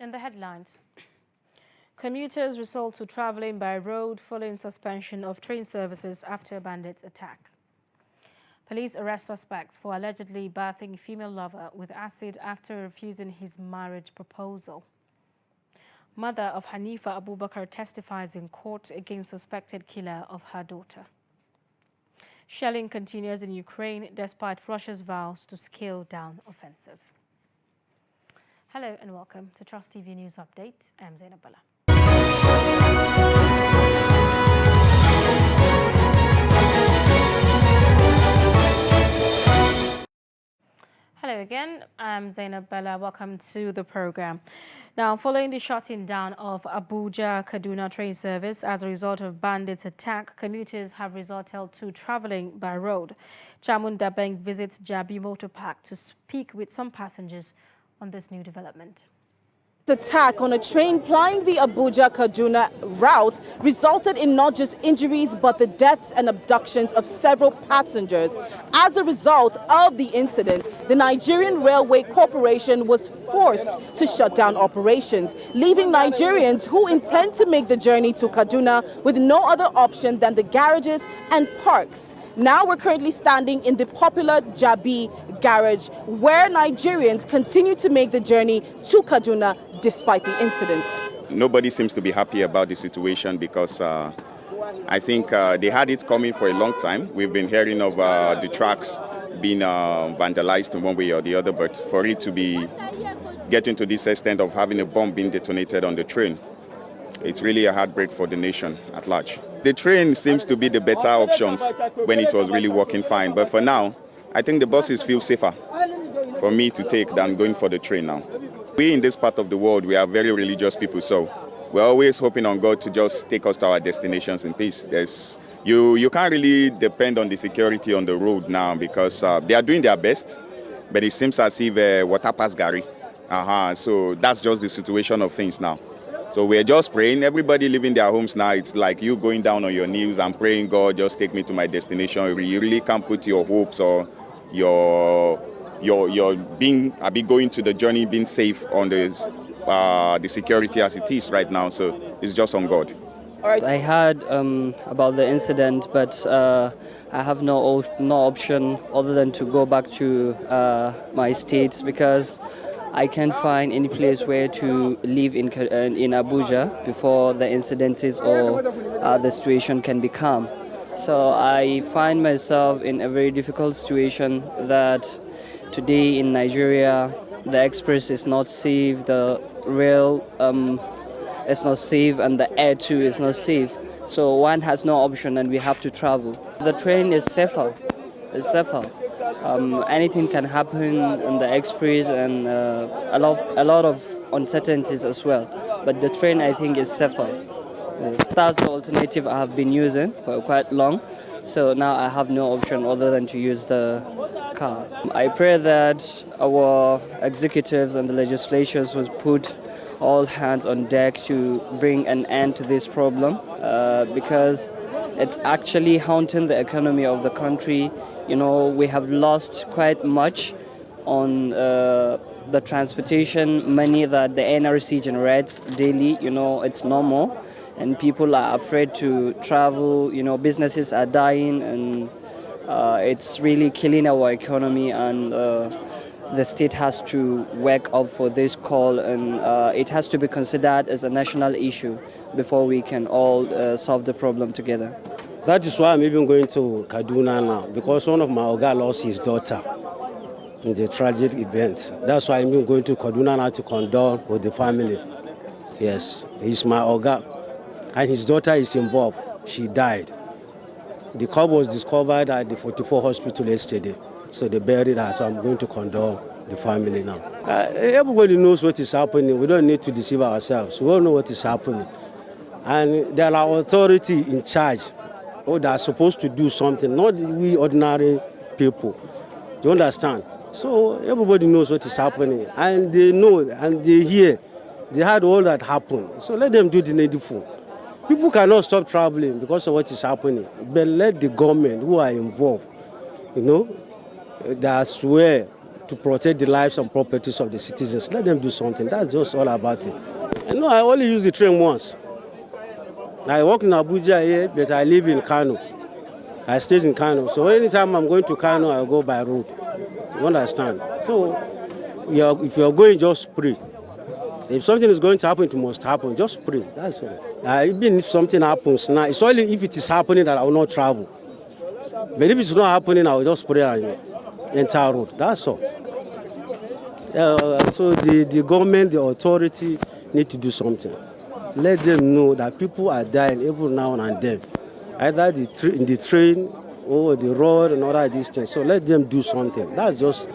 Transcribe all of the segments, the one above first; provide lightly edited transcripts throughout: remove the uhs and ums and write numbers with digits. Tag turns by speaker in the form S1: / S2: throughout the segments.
S1: In the headlines, commuters resort to traveling by road following suspension of train services after bandits attack. Police arrest suspects for allegedly bathing female lover with acid after refusing his marriage proposal. Mother of Hanifa Abubakar testifies in court against suspected killer of her daughter. Shelling continues in Ukraine despite Russia's vows to scale down offensive. Hello and welcome to Trust TV News Update. I'm Zainab Bala. Hello again, I'm Zainab Bala. Welcome to the program. Now, following the shutting down of Abuja-Kaduna train service as a result of bandits' attack, commuters have resorted to traveling by road. Chamun Dabeng visits Jabi Motor Park to speak with some passengers on this new development.
S2: The attack on a train plying the Abuja-Kaduna route resulted in not just injuries but the deaths and abductions of several passengers. As a result of the incident, the Nigerian Railway Corporation was forced to shut down operations, leaving Nigerians who intend to make the journey to Kaduna with no other option than the garages and parks. Now we're currently standing in the popular Jabi garage, where Nigerians continue to make the journey to Kaduna despite the incident.
S3: Nobody seems to be happy about the situation because I think they had it coming for a long time. We've been hearing of the tracks being vandalized in one way or the other, but for it to be getting to this extent of having a bomb being detonated on the train, it's really a heartbreak for the nation at large. The train seems to be the better options when it was really working fine, but for now, I think the buses feel safer for me to take than going for the train now. We in this part of the world, we are very religious people, so we're always hoping on God to just take us to our destinations in peace. You can't really depend on the security on the road now because they are doing their best, but it seems as if water pass Gary. So that's just the situation of things now. So we're just praying. Everybody leaving their homes now, it's like you going down on your knees and praying, God, just take me to my destination. You really can't put your hopes or your going to the journey, being safe on the security as it is right now. So it's just on God.
S4: I heard about the incident, but I have no option other than to go back to my state because I can't find any place where to live in Abuja before the incidences or the situation can be calm. So I find myself in a very difficult situation that today in Nigeria, the express is not safe, the rail is not safe, and the air too is not safe. So one has no option and we have to travel. The train is safer. It's safer. Anything can happen on the express and a lot of uncertainties as well. But the train, I think, is safer. That's the alternative I have been using for quite long. So now I have no option other than to use the car. I pray that our executives and the legislatures will put all hands on deck to bring an end to this problem because it's actually haunting the economy of the country. You know, we have lost quite much on the transportation money that the NRC generates daily. You know, it's normal. And people are afraid to travel, you know, businesses are dying and it's really killing our economy and the state has to wake up for this call and it has to be considered as a national issue before we can all solve the problem together.
S5: That is why I'm even going to Kaduna now because one of my Oga lost his daughter in the tragic event. That's why I'm even going to Kaduna now to condole with the family. Yes, he's my Oga. And his daughter is involved. She died. The corpse was discovered at the 44 hospital yesterday. So they buried her, so I'm going to condole the family now. Everybody knows what is happening. We don't need to deceive ourselves. We all know what is happening. And there are authority in charge that are supposed to do something, not we ordinary people. Do you understand? So everybody knows what is happening. And they know, and they hear. They heard all that happened. So let them do the needful. People cannot stop traveling because of what is happening. But let the government who are involved, you know, that's where to protect the lives and properties of the citizens. Let them do something. That's just all about it. And no, I only use the train once. I work in Abuja here, but I live in Kano. I stay in Kano. So anytime I'm going to Kano, I go by road. You understand? So if you're going, just pray. If something is going to happen, it must happen. Just pray. That's all. Even if something happens now, it's only if it is happening that I will not travel. But if it's not happening, I will just pray and enter road. That's all. So the government, the authority need to do something. Let them know that people are dying every now and then, either in the train or the road and other distance. So let them do something. That's just.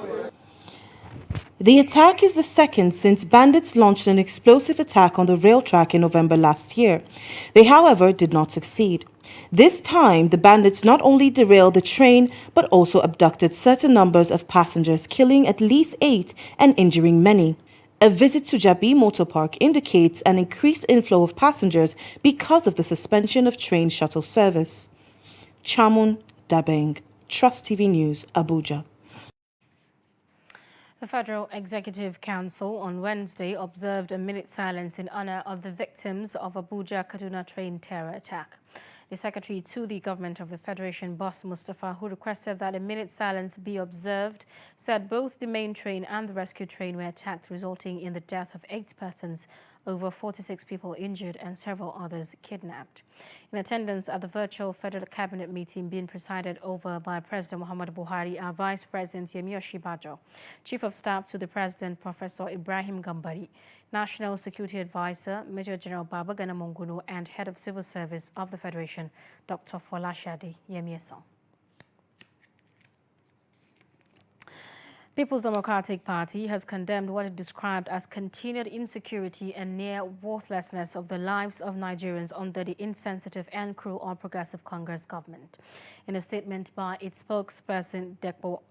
S2: The attack is the second since bandits launched an explosive attack on the rail track in November last year. They, however, did not succeed. This time, the bandits not only derailed the train, but also abducted certain numbers of passengers, killing at least 8 and injuring many. A visit to Jabi Motor Park indicates an increased inflow of passengers because of the suspension of train shuttle service. Chamun Dabeng, Trust TV News, Abuja.
S1: The Federal Executive Council on Wednesday observed a minute silence in honor of the victims of Abuja-Kaduna train terror attack. The Secretary to the Government of the Federation, Boss Mustafa, who requested that a minute silence be observed, said both the main train and the rescue train were attacked, resulting in the death of 8 persons, over 46 people injured and several others kidnapped. In attendance at the virtual Federal Cabinet meeting being presided over by President Muhammadu Buhari are Vice President Yemi Osinbajo, Chief of Staff to the President Professor Ibrahim Gambari, National Security Advisor Major General Babagana Monguno, and Head of Civil Service of the Federation, Dr. Folashade Yemiesong. People's Democratic Party has condemned what it described as continued insecurity and near worthlessness of the lives of Nigerians under the insensitive and cruel All Progressive Congress government. In a statement by its spokesperson, Dekpo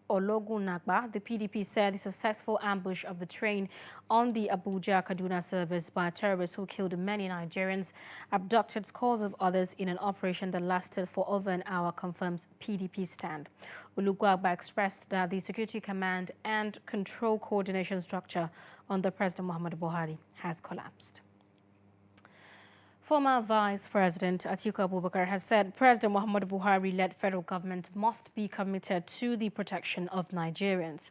S1: Ologunagba, the PDP said the successful ambush of the train on the Abuja-Kaduna service by terrorists who killed many Nigerians, abducted scores of others in an operation that lasted for over an hour, confirms PDP stand. Ologunagba expressed that the security command and control coordination structure under President Muhammadu Buhari has collapsed. Former Vice President Atiku Abubakar has said President Muhammadu Buhari-led federal government must be committed to the protection of Nigerians.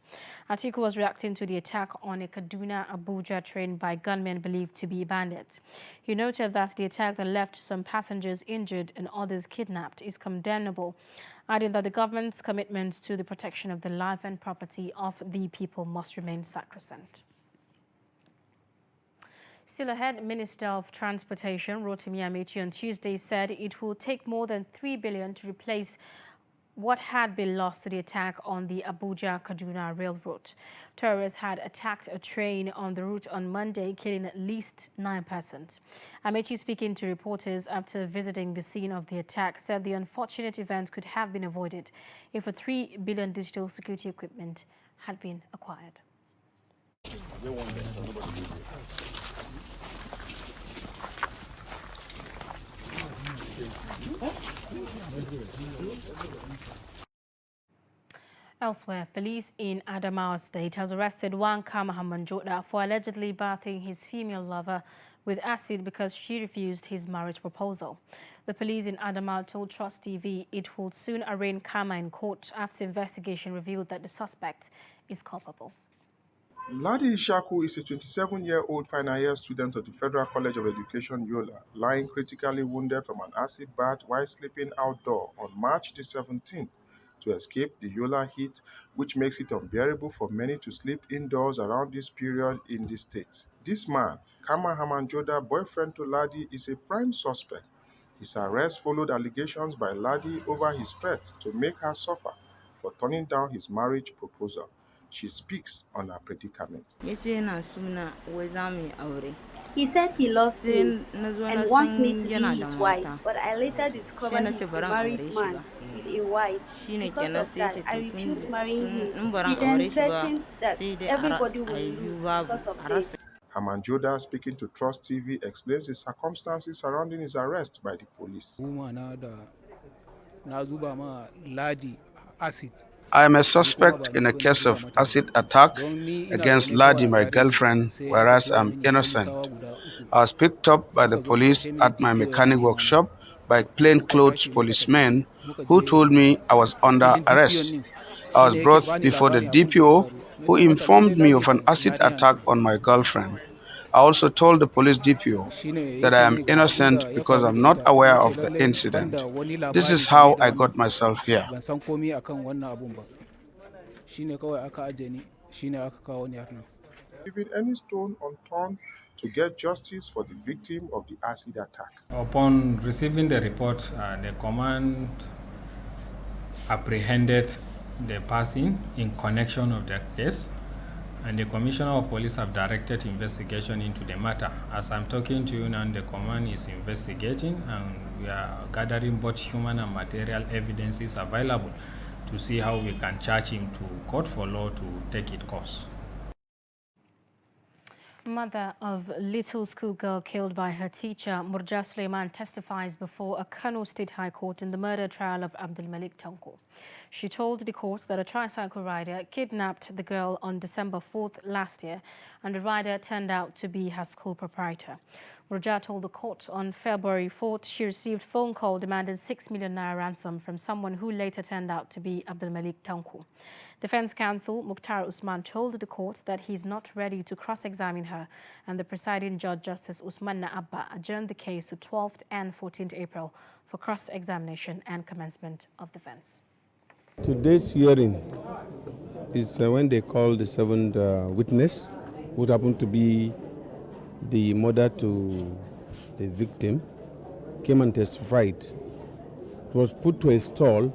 S1: Atiku was reacting to the attack on a Kaduna-Abuja train by gunmen believed to be bandits. He noted that the attack that left some passengers injured and others kidnapped is condemnable, adding that the government's commitment to the protection of the life and property of the people must remain sacrosanct. Still ahead, Minister of Transportation Rotimi Amechi on Tuesday said it will take more than $3 billion to replace what had been lost to the attack on the Abuja-Kaduna railroad. Terrorists had attacked a train on the route on Monday, killing at least 9 persons. Amechi, speaking to reporters after visiting the scene of the attack, said the unfortunate event could have been avoided if a $3 billion digital security equipment had been acquired. Elsewhere, police in Adamawa State has arrested Wanka Mahamanjoda for allegedly bathing his female lover with acid because she refused his marriage proposal. The police in Adamawa told Trust TV it will soon arraign Kama in court after investigation revealed that the suspect is culpable.
S6: Ladi Ishaku is a 27-year-old final year student of the Federal College of Education, Yola, lying critically wounded from an acid bath while sleeping outdoor on March the 17th to escape the Yola heat, which makes it unbearable for many to sleep indoors around this period in the state. This man, Kama Hamanjoda, boyfriend to Ladi, is a prime suspect. His arrest followed allegations by Ladi over his threat to make her suffer for turning down his marriage proposal. She speaks on her predicament.
S7: He said he loves me and wants me to be his wife, but I later discovered he's a married man with a wife. Because of that, I refused marrying him. He then threatened that everybody will lose because of this.
S6: Hamanjoda, speaking to Trust TV, explains the circumstances surrounding his arrest by the police.
S8: I am a suspect in a case of acid attack against Ladi, my girlfriend, whereas I'm innocent. I was picked up by the police at my mechanic workshop by plainclothes policemen who told me I was under arrest. I was brought before the DPO, who informed me of an acid attack on my girlfriend. I also told the police DPO that I am innocent because I'm not aware of the incident. This is how I got myself here.
S6: Leaving any stone unturned to get justice for the victim of the acid attack.
S9: Upon receiving the report, the command apprehended the person in connection of the case, and the Commissioner of Police have directed investigation into the matter. As I'm talking to you now, the command is investigating, and we are gathering both human and material evidences available to see how we can charge him to court for law to take its course.
S1: Mother of little schoolgirl killed by her teacher, Murja Suleiman, testifies before a Kano State High Court in the murder trial of Abdul Malik Tanko. She told the court that a tricycle rider kidnapped the girl on December 4th last year, and the rider turned out to be her school proprietor. Murja told the court on February 4th she received a phone call demanding 6 million naira ransom from someone who later turned out to be Abdul Malik Tanko. Defense counsel Mukhtar Usman told the court that he is not ready to cross-examine her, and the presiding judge, Justice Usman Abba, adjourned the case to 12th and 14th April for cross-examination and commencement of defense.
S10: Today's hearing is when they called the seventh witness, who happened to be the mother to the victim, came and testified. It was put to a stall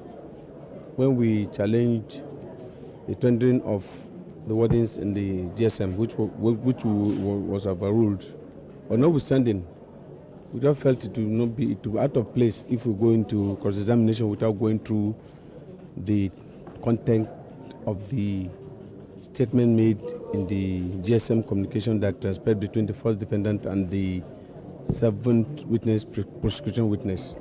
S10: when we challenged the tendering of the wordings in the GSM, which was overruled. But notwithstanding, we just felt it would not be out of place if we go into cross-examination without going through the content of the statement made in the GSM communication that transpired between the first defendant and the seventh witness, prosecution witness.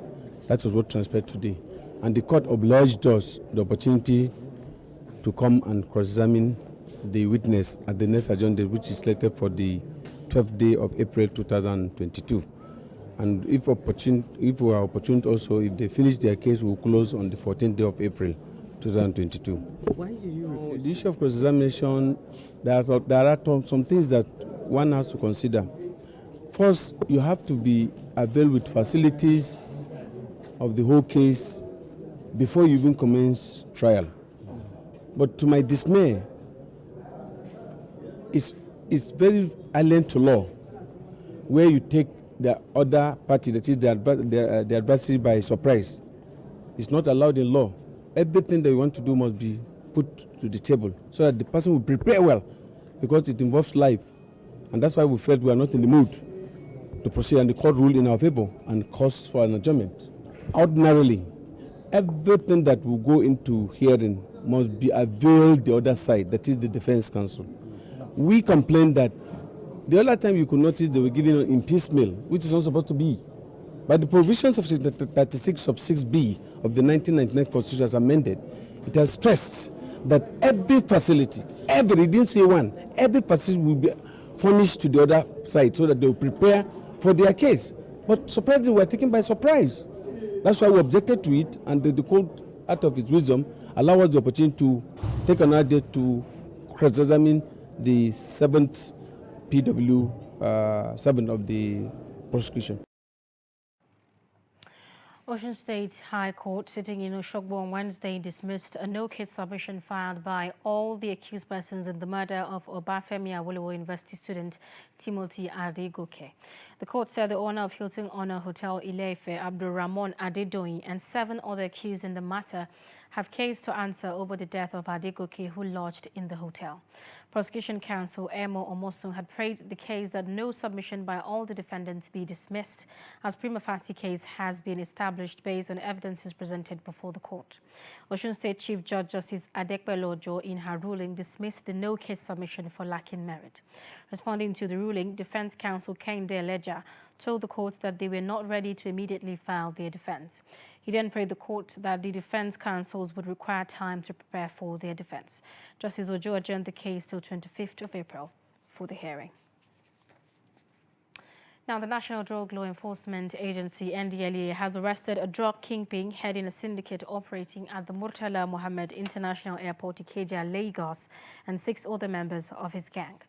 S10: That was what transpired today. And the court obliged us the opportunity to come and cross-examine the witness at the next adjourned date, which is slated for the 12th day of April 2022. And if we are opportune also, if they finish their case, we'll close on the 14th day of April 2022.
S11: Why did you refuse?
S10: The issue of cross-examination, there are some things that one has to consider. First, you have to be availed with facilities of the whole case before you even commence trial. But to my dismay, it's very alien to law, where you take the other party, that is the adversary, by surprise. It's not allowed in law. Everything that you want to do must be put to the table so that the person will prepare well, because it involves life. And that's why we felt we are not in the mood to proceed, and the court ruled in our favor and caused for an adjournment. Ordinarily, everything that will go into hearing must be availed the other side, that is the defense counsel. We complained that the other time you could notice they were giving in piecemeal, which is not supposed to be. But the provisions of Section 36 sub 6B of the 1999 Constitution as amended, it has stressed that every facility, it didn't say one, every facility will be furnished to the other side so that they will prepare for their case. But surprisingly, we are taken by surprise. That's why we objected to it, and the court, out of its wisdom, allowed us the opportunity to take another day to cross-examine the seventh PW, 7 of the prosecution.
S1: Osun State High Court, sitting in Oshogbo on Wednesday, dismissed a no-case submission filed by all the accused persons in the murder of Obafemi Awolowo University student Timothy Adegoke. The court said the owner of Hilton Honor Hotel Ile-Ife, Abdul Rahman Adedoyin, and 7 other accused in the matter have case to answer over the death of Adegoke, who lodged in the hotel. Prosecution counsel Emo Omosun had prayed the case that no submission by all the defendants be dismissed, as prima facie case has been established based on evidences presented before the court. Osun State Chief Judge Justice Adekpe Lojo, in her ruling, dismissed the no-case submission for lacking merit. Responding to the ruling, defense counsel Kehinde Eleja told the court that they were not ready to immediately file their defense. He then prayed the court that the defense counsels would require time to prepare for their defense. Justice Ojo adjourned the case till 25th of April for the hearing. Now, the National Drug Law Enforcement Agency, NDLEA, has arrested a drug kingpin heading a syndicate operating at the Murtala Mohammed International Airport, Ikeja, Lagos, and 6 other members of his gang.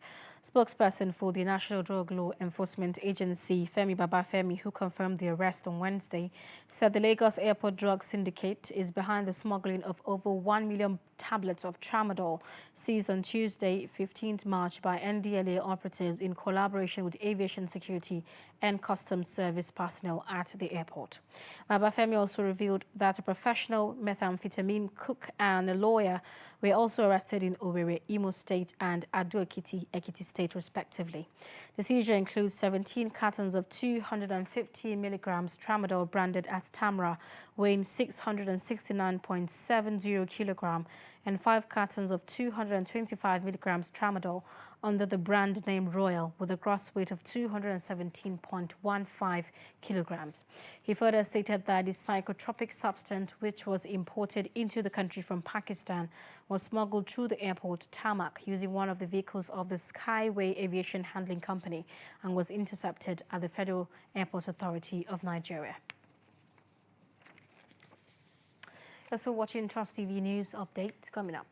S1: Spokesperson for the National Drug Law Enforcement Agency, Femi Babafemi, who confirmed the arrest on Wednesday, said the Lagos Airport drug syndicate is behind the smuggling of over 1 million tablets of tramadol seized on Tuesday, 15th March by NDLEA operatives in collaboration with aviation security and customs service personnel at the airport. Babafemi also revealed that a professional methamphetamine cook and a lawyer were also arrested in Owerri, Imo State, and Ado-Ekiti, Ekiti State, respectively. The seizure includes 17 cartons of 250 milligrams tramadol branded as Tamra, weighing 669.70 kilogram, and 5 cartons of 225 milligrams tramadol under the brand name Royal, with a gross weight of 217.15 kilograms. He further stated that the psychotropic substance, which was imported into the country from Pakistan, was smuggled through the airport tarmac using one of the vehicles of the Skyway Aviation Handling Company and was intercepted at the Federal Airport Authority of Nigeria. You're also watching Trust TV News Update coming up.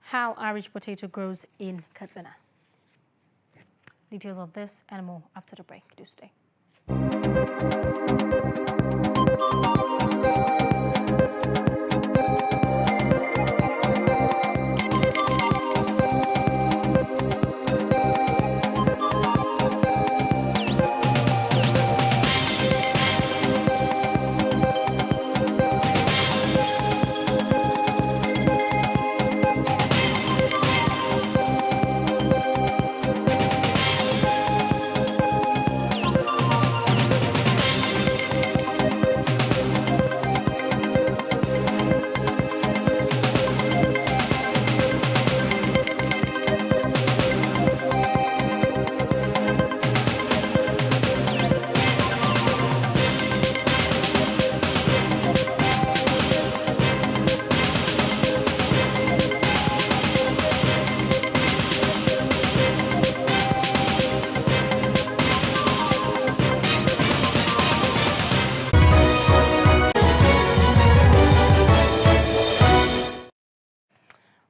S1: How Irish potato grows in Katsina. Details of this and more after the break. Do stay.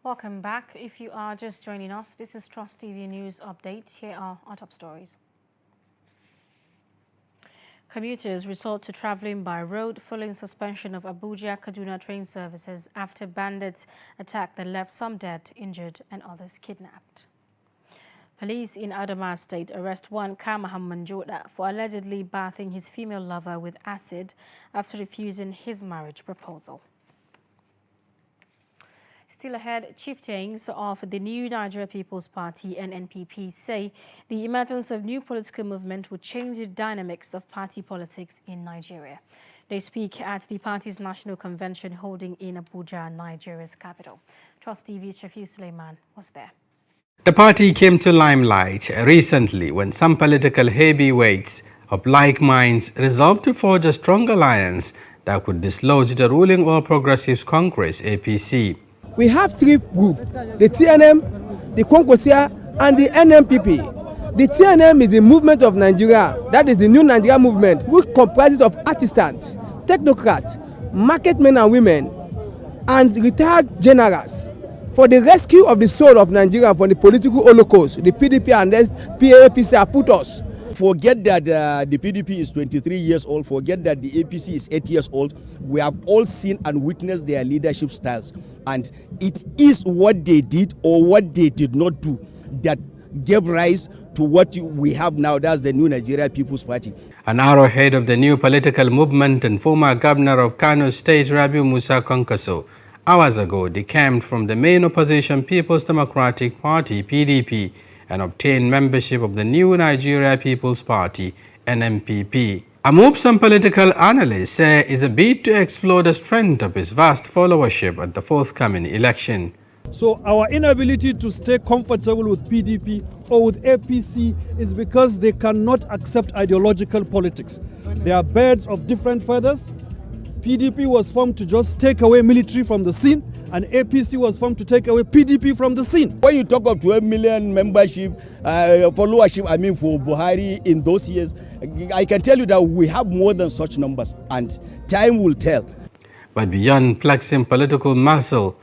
S1: Welcome back. If you are just joining us, this is Trust TV News Update. Here are our top stories. Commuters resort to traveling by road following suspension of Abuja-Kaduna train services after bandits attacked that left some dead, injured, and others kidnapped. Police in Adamawa State arrest one Kamahamman Joda for allegedly bathing his female lover with acid after refusing his marriage proposal. Still ahead, chieftains of the New Nigeria People's Party, NNPP, say the emergence of new political movement would change the dynamics of party politics in Nigeria. They speak at the party's national convention holding in Abuja, Nigeria's capital. Trust TV's Shafiu Suleiman was there.
S11: The party came to limelight recently when some political heavyweights of like minds resolved to forge a strong alliance that could dislodge the ruling All Progressives Congress, APC.
S12: We have 3 groups, the TNM, the Konkosia, and the NNPP. The TNM is the movement of Nigeria, that is the New Nigeria movement, which comprises of artisans, technocrats, market men and women, and retired generals for the rescue of the soul of Nigeria from the political holocaust. The PDP and APC have put us.
S13: Forget that the PDP is 23 years old. Forget that the APC is 8 years old. We have all seen and witnessed their leadership styles. And it is what they did or what they did not do that gave rise to what we have now. That's the New Nigeria People's Party.
S11: An arrowhead of the new political movement and former governor of Kano State, Rabiu Musa Kwankwaso, hours ago decamped from the main opposition People's Democratic Party, PDP, and obtained membership of the New Nigeria People's Party, NNPP. A move some political analysts say is a bid to explore the strength of his vast followership at the forthcoming election.
S14: So our inability to stay comfortable with PDP or with APC is because they cannot accept ideological politics. They are birds of different feathers. PDP was formed to just take away military from the scene, and APC was formed to take away PDP from the scene.
S13: When you talk of 12 million membership, followership, I mean for Buhari in those years, I can tell you that we have more than such numbers, and time will tell.
S11: But beyond flexing political muscle,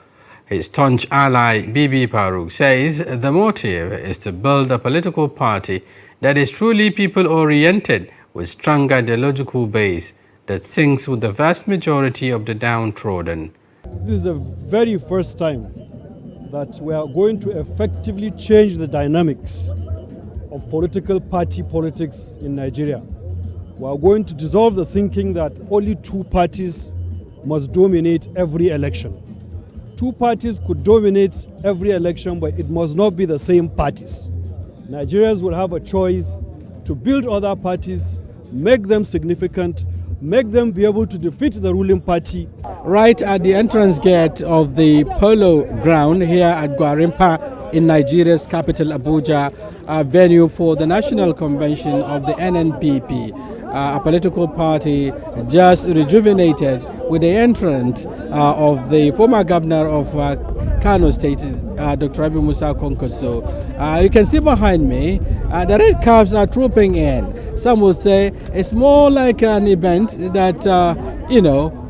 S11: his staunch ally Bibi Farouk says the motive is to build a political party that is truly people-oriented with strong ideological base that syncs with the vast majority of the downtrodden.
S14: This is the very first time that we are going to effectively change the dynamics of political party politics in Nigeria. We are going to dissolve the thinking that only two parties must dominate every election. Two parties could dominate every election, but it must not be the same parties. Nigerians will have a choice to build other parties, make them significant, make them be able to defeat the ruling party.
S11: Right at the entrance gate of the polo ground here at Gwarimpa in Nigeria's capital Abuja, a venue for the National Convention of the NNPP, a political party just rejuvenated with the entrance of the former governor of Kano State, Dr. Rabiu Musa Kwankwaso. You can see behind me, the red caps are trooping in. Some will say it's more like an event that,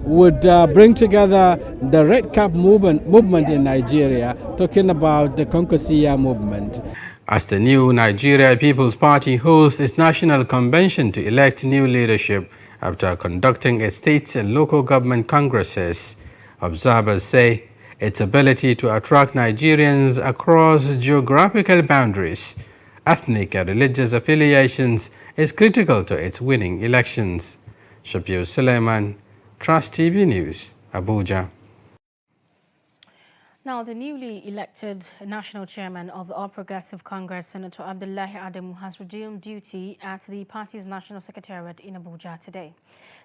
S11: would bring together the red cap movement in Nigeria, talking about the Konkosia movement. As the new Nigeria People's Party holds its national convention to elect new leadership after conducting its state and local government congresses, observers say its ability to attract Nigerians across geographical boundaries, ethnic and religious affiliations is critical to its winning elections. Shapir Suleiman, Trust TV News, Abuja.
S1: Now, the newly elected national chairman of the All Progressive Congress, Senator Abdullahi Adamu, has resumed duty at the party's national secretariat in Abuja today.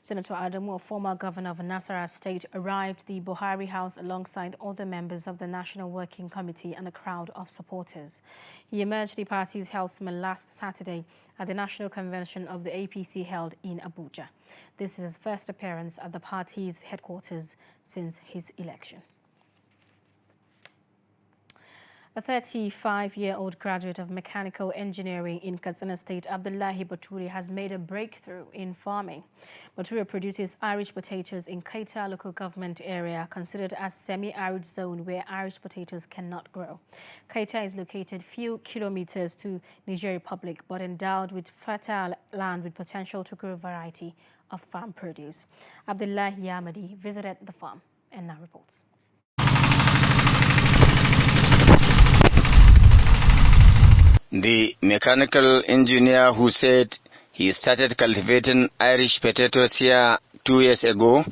S1: Senator Adamu, a former governor of Nasarawa State, arrived at the Buhari House alongside other members of the National Working Committee and a crowd of supporters. He emerged the party's helmsman last Saturday at the national convention of the APC held in Abuja. This is his first appearance at the party's headquarters since his election. A 35-year-old graduate of mechanical engineering in Katsina State, Abdullahi Bature, has made a breakthrough in farming. Bature produces Irish potatoes in Kaita local government area, considered as semi-arid zone where Irish potatoes cannot grow. Kaita is located few kilometers to Niger Republic, but endowed with fertile land with potential to grow a variety of farm produce. Abdullahi Yamadi visited the farm and now reports.
S15: The mechanical engineer who said he started cultivating Irish potatoes here 2 years ago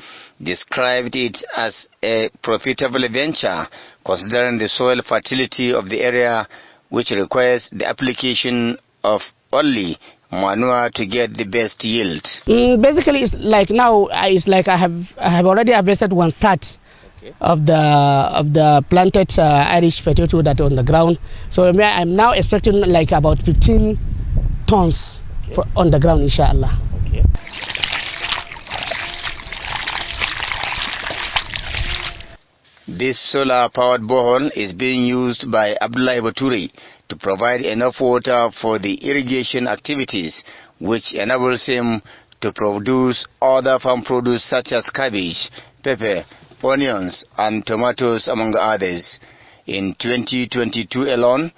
S15: described it as a profitable venture considering the soil fertility of the area, which requires the application of only manure to get the best yield.
S16: Basically, it's like now, it's like I have already harvested 1/3 of the planted Irish potato that on the ground. So I'm now expecting like about 15 tons on the ground, inshallah. Okay.
S15: This solar-powered borehole is being used by Abdullahi Bature to provide enough water for the irrigation activities, which enables him to produce other farm produce such as cabbage, pepper, onions and tomatoes, among others. In 2022 alone,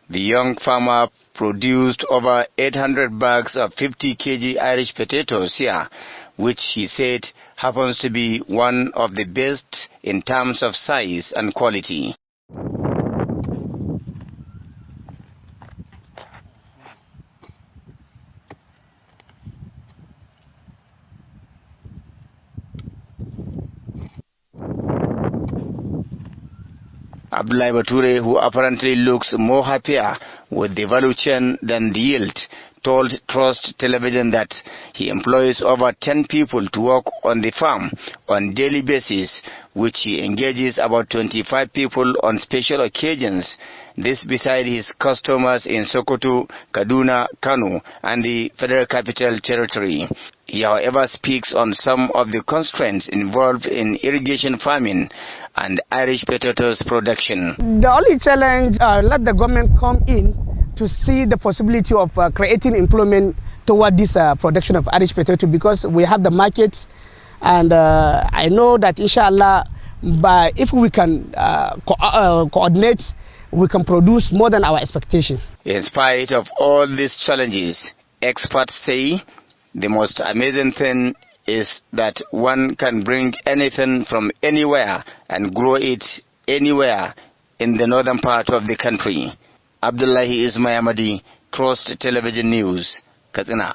S15: the young farmer produced over 800 bags of 50 kg Irish potatoes here, which he said happens to be one of the best in terms of size and quality. Abdullahi Bature, who apparently looks more happier with the value chain than the yield, told Trust Television that he employs over 10 people to work on the farm on daily basis, which he engages about 25 people on special occasions. This beside his customers in Sokoto, Kaduna, Kano, and the Federal Capital Territory. He, however, speaks on some of the constraints involved in irrigation farming and Irish potatoes production.
S16: The only challenge, let the government come in to see the possibility of creating employment toward this production of Irish potato, because we have the market, and I know that inshallah, if we can coordinate, we can produce more than our expectation.
S15: In spite of all these challenges, experts say the most amazing thing is that one can bring anything from anywhere and grow it anywhere in the northern part of the country. Abdullahi Ismail, Trust Television News, Katsina.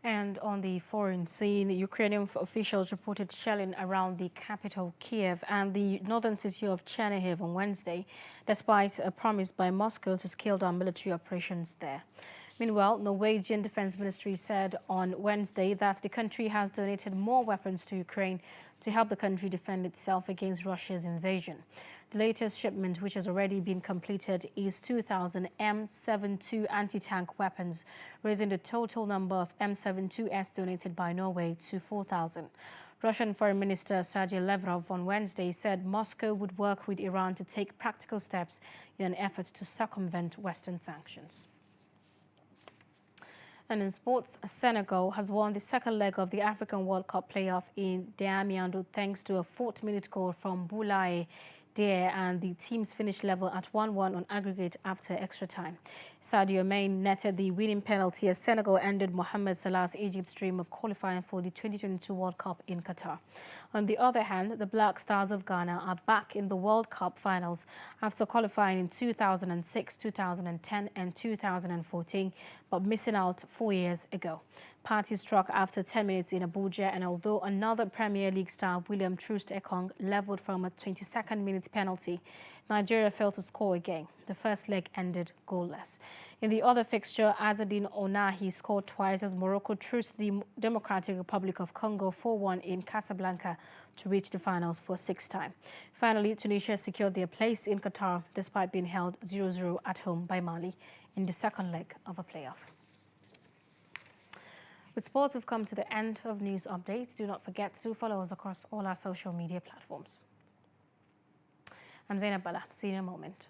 S1: And on the foreign scene, Ukrainian officials reported shelling around the capital, Kiev, and the northern city of Chernihiv on Wednesday, despite a promise by Moscow to scale down military operations there. Meanwhile, Norwegian Defense Ministry said on Wednesday that the country has donated more weapons to Ukraine to help the country defend itself against Russia's invasion. The latest shipment, which has already been completed, is 2,000 M72 anti-tank weapons, raising the total number of M72s donated by Norway to 4,000. Russian Foreign Minister Sergei Lavrov on Wednesday said Moscow would work with Iran to take practical steps in an effort to circumvent Western sanctions. And in sports, Senegal has won the second leg of the African World Cup playoff in Diamniadio thanks to a 4th-minute goal from Boulaye Dia, and the teams finished level at 1-1 on aggregate after extra time. Sadio Mane netted the winning penalty as Senegal ended Mohamed Salah's Egypt's dream of qualifying for the 2022 World Cup in Qatar. On the other hand, the Black Stars of Ghana are back in the World Cup finals after qualifying in 2006, 2010 and 2014, but missing out 4 years ago. Party struck after 10 minutes in Abuja, and although another Premier League star, William Troost-Ekong, leveled from a 22nd minute penalty, Nigeria failed to score again. The first leg ended goalless. In the other fixture, Azzedine Ounahi scored twice as Morocco truced the Democratic Republic of Congo 4-1 in Casablanca to reach the finals for 6th time. Finally, Tunisia secured their place in Qatar despite being held 0-0 at home by Mali in the second leg of a playoff. With sports, we've come to the end of news updates. Do not forget to follow us across all our social media platforms. I'm Zainab Bala. See you in a moment.